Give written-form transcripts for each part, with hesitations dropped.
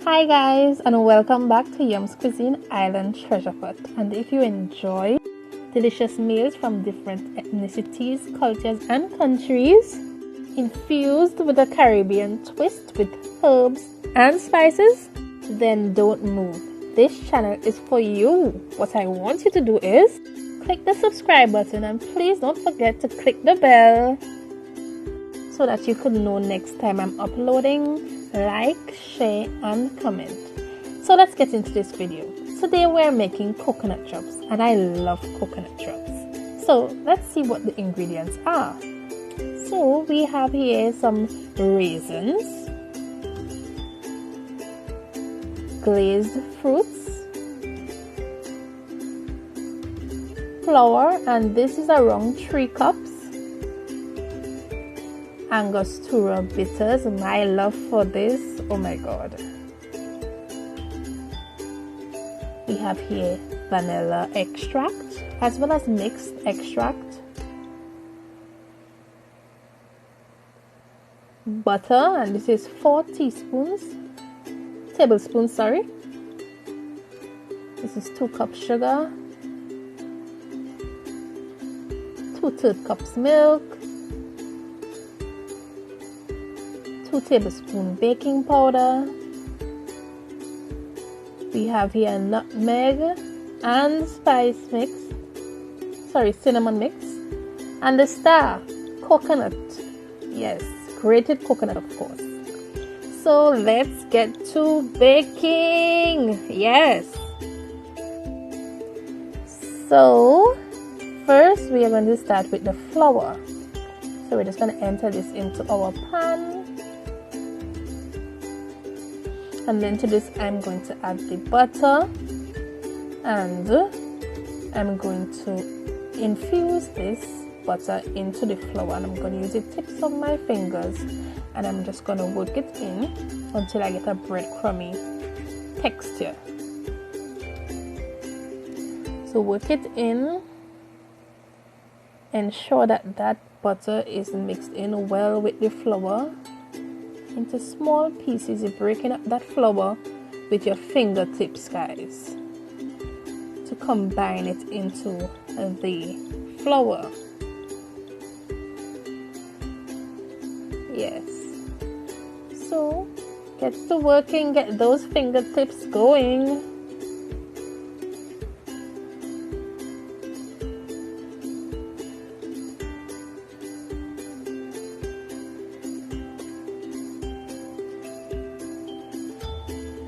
Hi guys, and welcome back to Yum's Cuisine Island Treasure Pot. And if you enjoy delicious meals from different ethnicities, cultures and countries, infused with a Caribbean twist with herbs and spices, then don't move. This channel is for you. What I want you to do is click the subscribe button and please don't forget to click the bell so that you can know next time I'm uploading. Like, share and comment. So let's get into this video. Today we're making coconut drops and I love coconut drops. So let's see what the ingredients are. So we have here some raisins, glazed fruits, flour, and this is around 3 cups. Angostura bitters, my love for this, oh my god. We have here vanilla extract as well as mixed extract, butter, and this is 4 tablespoons, sorry. This is 2 cups sugar, 2/3 cups milk, 2 tablespoons baking powder. We have here nutmeg and cinnamon mix, and the star, coconut. Yes, grated coconut, of course. So let's get to baking. Yes. So first we are going to start with the flour. So we're just going to enter this into our pan. And then to this I'm going to add the butter, and I'm going to infuse this butter into the flour, and I'm going to use the tips of my fingers and I'm just going to work it in until I get a breadcrumby texture. So work it in, ensure that that butter is mixed in well with the flour into small pieces. You're breaking up that flour with your fingertips, guys, to combine it into the flour. Yes. So get to working, get those fingertips going.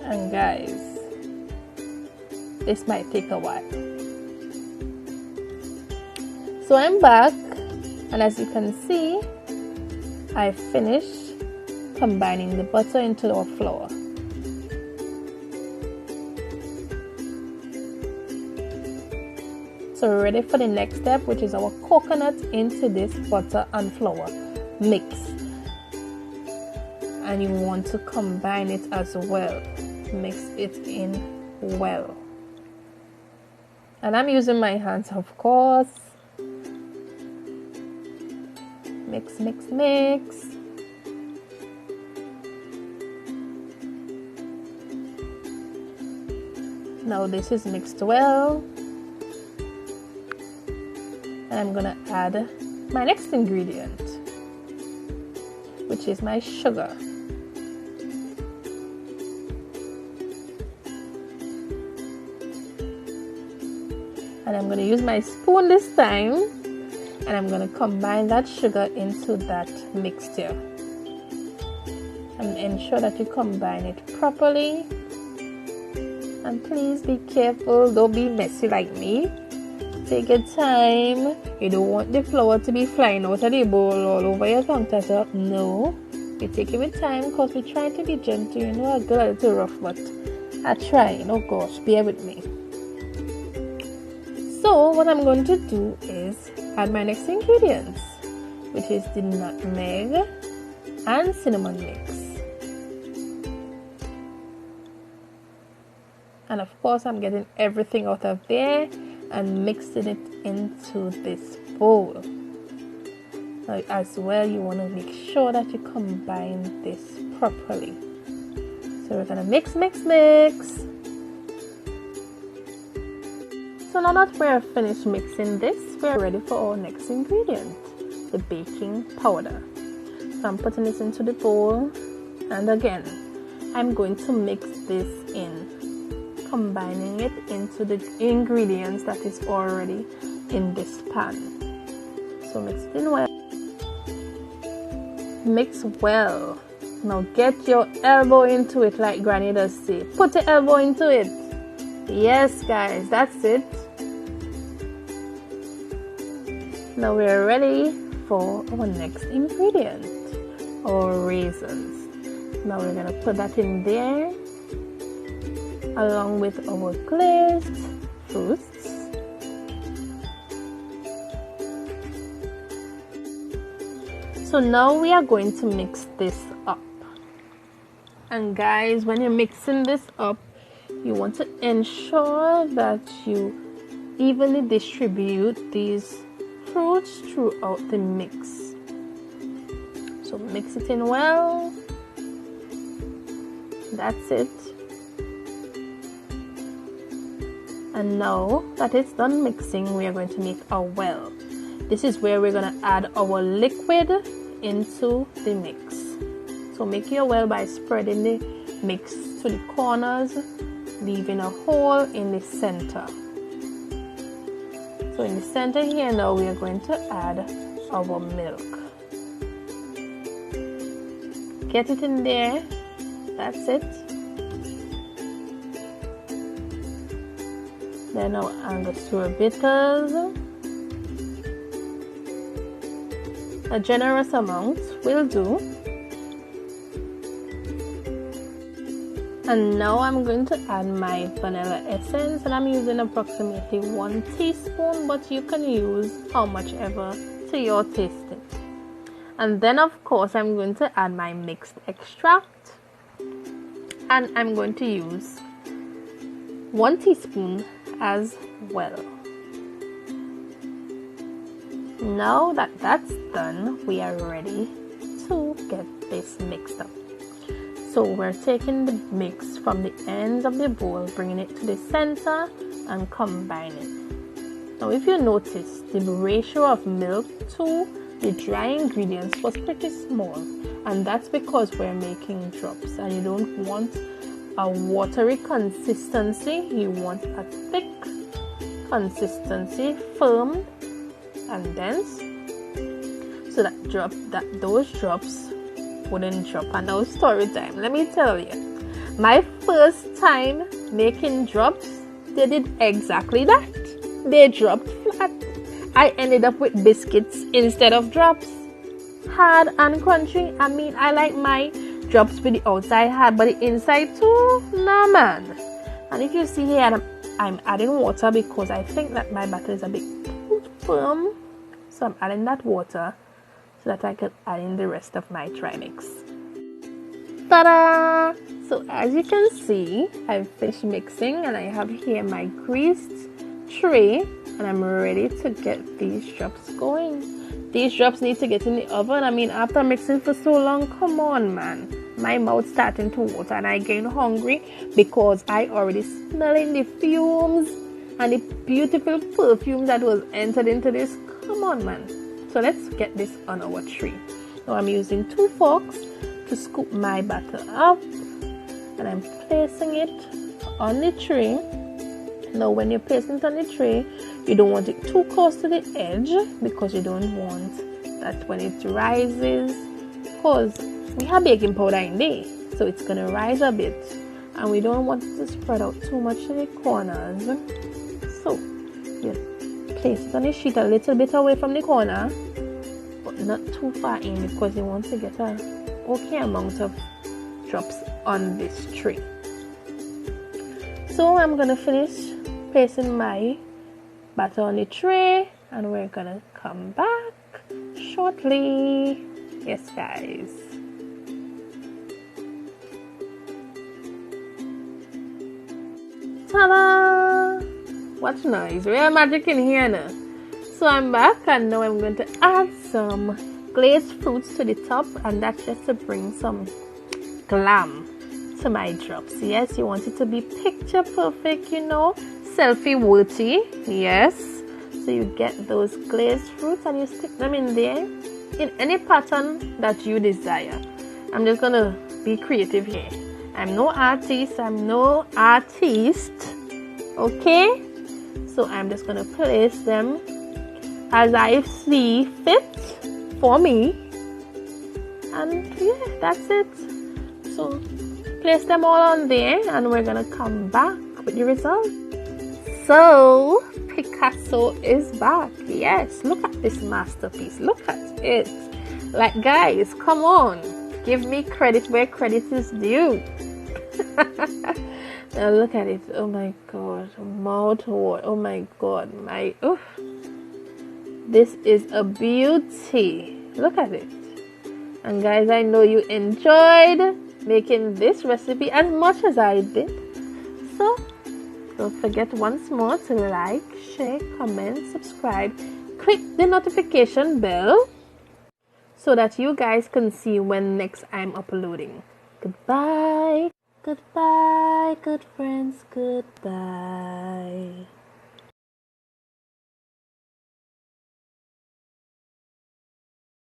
And guys, this might take a while. So I'm back, and as you can see, I finished combining the butter into our flour. So we're ready for the next step, which is our coconut into this butter and flour mix. And you want to combine it as well. Mix it in well, and I'm using my hands, of course. Mix, mix, mix. Now this is mixed well, and I'm gonna add my next ingredient, which is my sugar. And I'm going to use my spoon this time, and I'm going to combine that sugar into that mixture, and ensure that you combine it properly. And please be careful, don't be messy like me. Take your time. You don't want the flour to be flying out of the bowl all over your countertop. No, you take it with time, because we're trying to be gentle. You know, I get a little rough, but I try. Oh gosh, bear with me. So what I'm going to do is add my next ingredients, which is the nutmeg and cinnamon mix. And of course I'm getting everything out of there and mixing it into this bowl. Now as well, you want to make sure that you combine this properly. So we're gonna mix, mix, mix. So now that we're finished mixing this, we're ready for our next ingredient, the baking powder. So I'm putting this into the bowl, and again, I'm going to mix this in, combining it into the ingredients that is already in this pan. So mix it in well. Mix well. Now get your elbow into it, like Granny does say. Put your elbow into it. Yes, guys, that's it. Now we're ready for our next ingredient, our raisins. Now we're gonna put that in there along with our glazed fruits. So now we are going to mix this up. And guys, when you're mixing this up, you want to ensure that you evenly distribute these fruits throughout the mix. So mix it in well. That's it. And now that it's done mixing, we are going to make a well. This is where we're going to add our liquid into the mix. So make your well by spreading the mix to the corners, leaving a hole in the center. So in the center here now we are going to add our milk. Get it in there. That's it. Then our Angostura bitters. A generous amount will do. And now I'm going to add my vanilla essence, and I'm using approximately 1 teaspoon, but you can use how much ever to your tasting. And then of course I'm going to add my mixed extract, and I'm going to use 1 teaspoon as well. Now that that's done, we are ready to get this mixed up. So we're taking the mix from the ends of the bowl, bringing it to the center and combining. Now if you notice, the ratio of milk to the dry ingredients was pretty small, and that's because we're making drops and you don't want a watery consistency. You want a thick consistency, firm and dense, so that those drops wouldn't drop. And now story time. Let me tell you, my first time making drops, they did exactly that. They dropped flat. I ended up with biscuits instead of drops. Hard and crunchy. I mean, I like my drops with the outside hard, but the inside too, nah man. And if you see here, I'm adding water because I think that my batter is a bit too firm. So I'm adding that water so that I can add in the rest of my try mix. Ta-da! So as you can see, I've finished mixing and I have here my greased tray, and I'm ready to get these drops going. These drops need to get in the oven. I mean, after mixing for so long, come on man. My mouth's starting to water and I getting hungry because I already smelling the fumes and the beautiful perfume that was entered into this. Come on man. So let's get this on our tray. Now I'm using 2 forks to scoop my batter up, and I'm placing it on the tray. Now when you're placing it on the tray, you don't want it too close to the edge because you don't want that when it rises, because we have baking powder in there, so it's gonna rise a bit, and we don't want it to spread out too much in the corners. So you place it on the sheet a little bit away from the corner, but not too far in, because you want to get a okay amount of drops on this tray. So I'm gonna finish placing my batter on the tray, and we're gonna come back shortly. Yes guys. Ta-da! What noise? Real magic in here now. So I'm back, and now I'm going to add some glazed fruits to the top, and that's just to bring some glam to my drops. Yes, you want it to be picture perfect, you know, selfie worthy. Yes, so you get those glazed fruits and you stick them in there in any pattern that you desire. I'm just gonna be creative here. I'm no artist, okay? So I'm just gonna place them as I see fit for me, and yeah, that's it. So place them all on there and we're gonna come back with the result. So Picasso is back. Yes, look at this masterpiece, look at it. Like, guys, come on, give me credit where credit is due. Now look at it. Oh my god, mouth water. Oh my god, this is a beauty. Look at it. And guys, I know you enjoyed making this recipe as much as I did. So don't forget once more to like, share, comment, subscribe, click the notification bell so that you guys can see when next I'm uploading. Goodbye. Goodbye, good friends, goodbye.